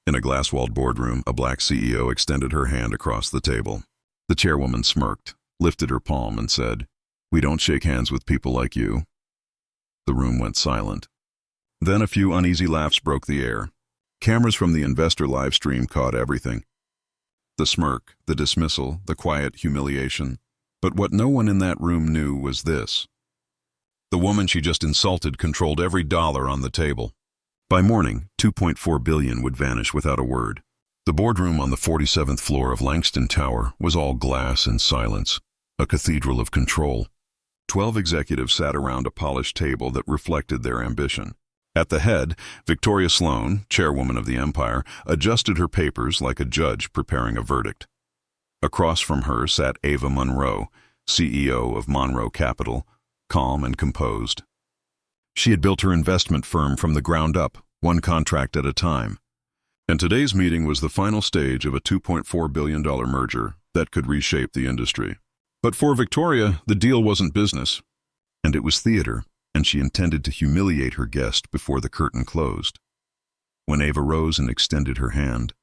In a glass-walled boardroom, a black CEO extended her hand across the table. The chairwoman smirked, lifted her palm, and said, "We don't shake hands with people like you." The room went silent. Then a few uneasy laughs broke the air. Cameras from the investor live stream caught everything. The smirk, the dismissal, the quiet humiliation. But what no one in that room knew was this. The woman she just insulted controlled every dollar on the table. By morning, $2.4 billion would vanish without a word. The boardroom on the 47th floor of Langston Tower was all glass and silence, a cathedral of control. 12 executives sat around a polished table that reflected their ambition. At the head, Victoria Sloan, chairwoman of the empire, adjusted her papers like a judge preparing a verdict. Across from her sat Ava Monroe, CEO of Monroe Capital, calm and composed. She had built her investment firm from the ground up, one contract at a time. And today's meeting was the final stage of a $2.4 billion merger that could reshape the industry. But for Victoria, the deal wasn't business, and it was theater, and she intended to humiliate her guest before the curtain closed. When Ava rose and extended her hand,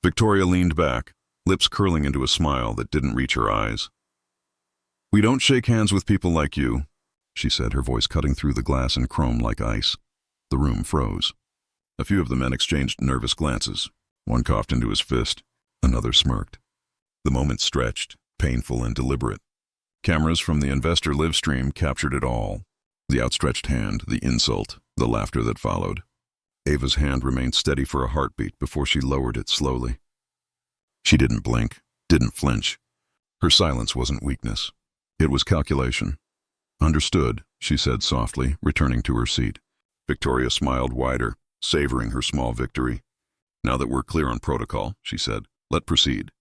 Victoria leaned back, lips curling into a smile that didn't reach her eyes. "We don't shake hands with people like you," she said, her voice cutting through the glass and chrome like ice. The room froze. A few of the men exchanged nervous glances. One coughed into his fist. Another smirked. The moment stretched, painful and deliberate. Cameras from the investor live stream captured it all. The outstretched hand, the insult, the laughter that followed. Ava's hand remained steady for a heartbeat before she lowered it slowly. She didn't blink, didn't flinch. Her silence wasn't weakness. It was calculation. "Understood," she said softly, returning to her seat. Victoria smiled wider, savoring her small victory. "Now that we're clear on protocol," she said, "let's proceed."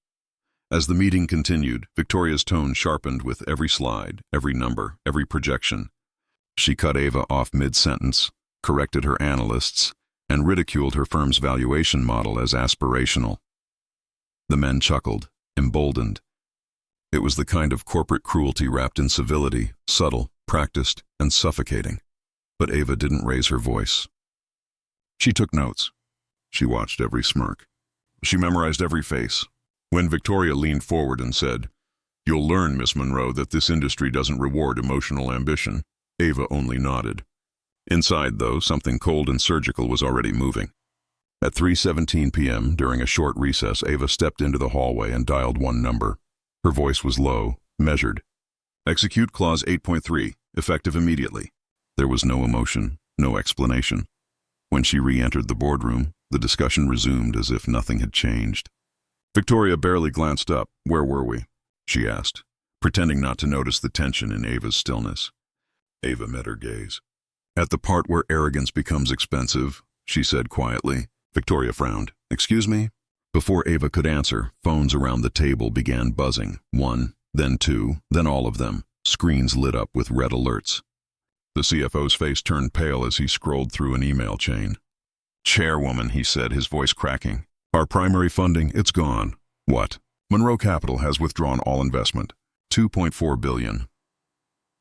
As the meeting continued, Victoria's tone sharpened with every slide, every number, every projection. She cut Ava off mid-sentence, corrected her analysts, and ridiculed her firm's valuation model as aspirational. The men chuckled, emboldened. It was the kind of corporate cruelty wrapped in civility, subtle, practiced, and suffocating. But Ava didn't raise her voice. She took notes. She watched every smirk. She memorized every face. When Victoria leaned forward and said, "You'll learn, Miss Monroe, that this industry doesn't reward emotional ambition," Ava only nodded. Inside, though, something cold and surgical was already moving. At 3:17 p.m., during a short recess, Ava stepped into the hallway and dialed one number. Her voice was low, measured. "Execute Clause 8.3, effective immediately." There was no emotion, no explanation. When she re-entered the boardroom, the discussion resumed as if nothing had changed. Victoria barely glanced up. "Where were we?" she asked, pretending not to notice the tension in Ava's stillness. Ava met her gaze. "At the part where arrogance becomes expensive," she said quietly. Victoria frowned. "Excuse me?" Before Ava could answer, phones around the table began buzzing. One, then two, then all of them. Screens lit up with red alerts. The CFO's face turned pale as he scrolled through an email chain. "Chairwoman," he said, his voice cracking. "Our primary funding, it's gone." "What?" "Monroe Capital has withdrawn all investment. $2.4 billion.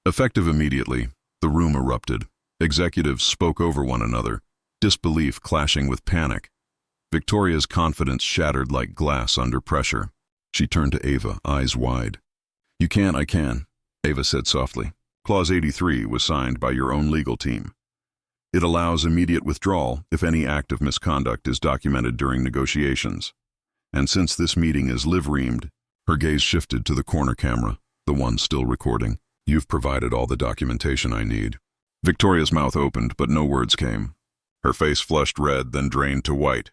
Effective immediately, the room erupted. Executives spoke over one another, disbelief clashing with panic. Victoria's confidence shattered like glass under pressure. She turned to Ava, eyes wide. "You can, I can," Ava said softly. "Clause 83 was signed by your own legal team. It allows immediate withdrawal if any act of misconduct is documented during negotiations. And since this meeting is live-reamed," her gaze shifted to the corner camera, the one still recording. "You've provided all the documentation I need." Victoria's mouth opened, but no words came. Her face flushed red, then drained to white.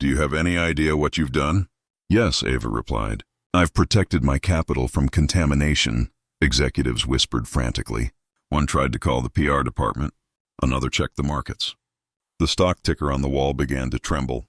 "Do you have any idea what you've done?" "Yes," Ava replied. "I've protected my capital from contamination," executives whispered frantically. One tried to call the PR department. Another checked the markets. The stock ticker on the wall began to tremble,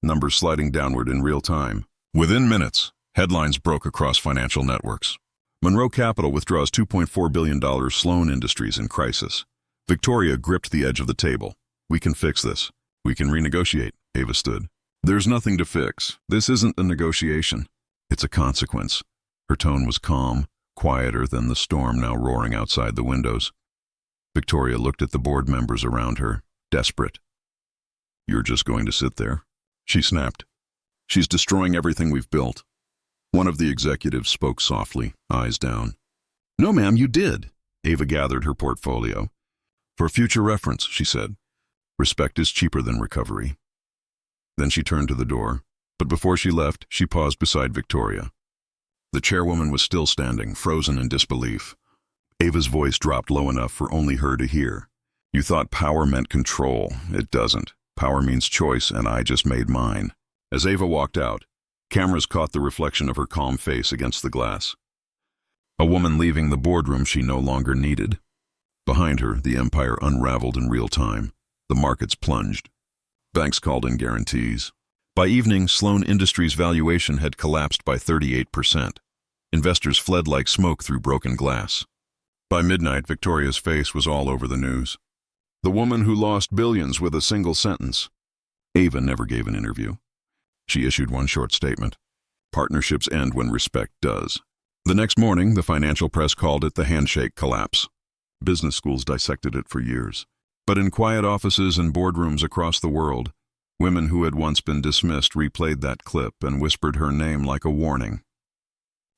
numbers sliding downward in real time. Within minutes, headlines broke across financial networks. Monroe Capital withdraws $2.4 billion. Sloan Industries in crisis. Victoria gripped the edge of the table. "We can fix this. We can renegotiate," Ava stood. "There's nothing to fix. This isn't a negotiation. It's a consequence." Her tone was calm, quieter than the storm now roaring outside the windows. Victoria looked at the board members around her, desperate. "You're just going to sit there?" she snapped. She's destroying everything we've built. One of the executives spoke softly, eyes down. No, ma'am, you did. Ava gathered her portfolio. For future reference, she said. Respect is cheaper than recovery. Then she turned to the door, but before she left, she paused beside Victoria. The chairwoman was still standing, frozen in disbelief. Ava's voice dropped low enough for only her to hear. You thought power meant control. It doesn't. Power means choice, and I just made mine. As Ava walked out, cameras caught the reflection of her calm face against the glass. A woman leaving the boardroom she no longer needed. Behind her, the empire unraveled in real time. The markets plunged. Banks called in guarantees. By evening, Sloan Industries' valuation had collapsed by 38%. Investors fled like smoke through broken glass. By midnight, Victoria's face was all over the news. The woman who lost billions with a single sentence. Ava never gave an interview. She issued one short statement. Partnerships end when respect does. The next morning, the financial press called it the handshake collapse. Business schools dissected it for years. But in quiet offices and boardrooms across the world, women who had once been dismissed replayed that clip and whispered her name like a warning.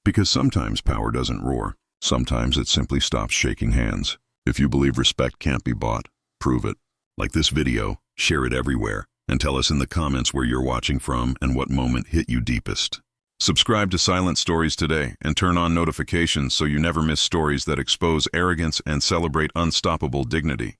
Because sometimes power doesn't roar. Sometimes it simply stops shaking hands. If you believe respect can't be bought, prove it. Like this video, share it everywhere, and tell us in the comments where you're watching from and what moment hit you deepest. Subscribe to Silent Stories today and turn on notifications so you never miss stories that expose arrogance and celebrate unstoppable dignity.